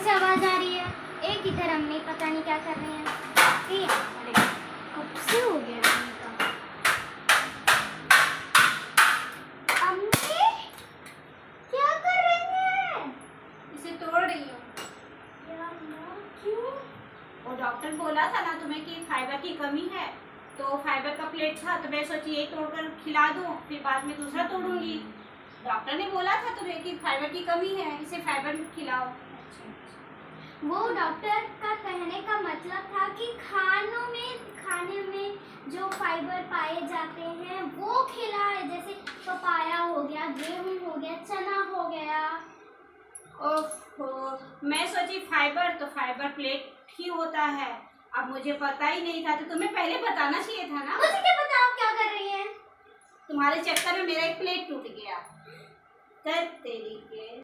से आवाज आ रही है। एक इधर अम्मी पता नहीं क्या कर रही हैं। अरे कब से हो गया अम्मी का। अम्मी क्या कर रही हैं? इसे तोड़ रही हूँ। क्यों? वो डॉक्टर बोला था ना तुम्हें कि फाइबर की कमी है, तो फाइबर का प्लेट था तो मैं सोची एक तोड़कर खिला दूँ, फिर बाद में दूसरा तोड़ूंगी। डॉक्टर ने बोला था तुम्हें कि फाइबर की कमी है, इसे फाइबर खिलाओ। वो डॉक्टर का कहने का मतलब था कि खाने में जो फाइबर पाए जाते हैं वो खिलाए, जैसे पपाया हो गया, गेहूं हो गया, चना हो गया। ओहो, मैं सोची फाइबर तो फाइबर प्लेट ही होता है। अब मुझे पता ही नहीं था, तो तुम्हें पहले बताना चाहिए था ना। मुझे क्या पता आप क्या कर रही हैं? तुम्हारे चक्कर में मेरा एक प्लेट टूट गया। तेरी के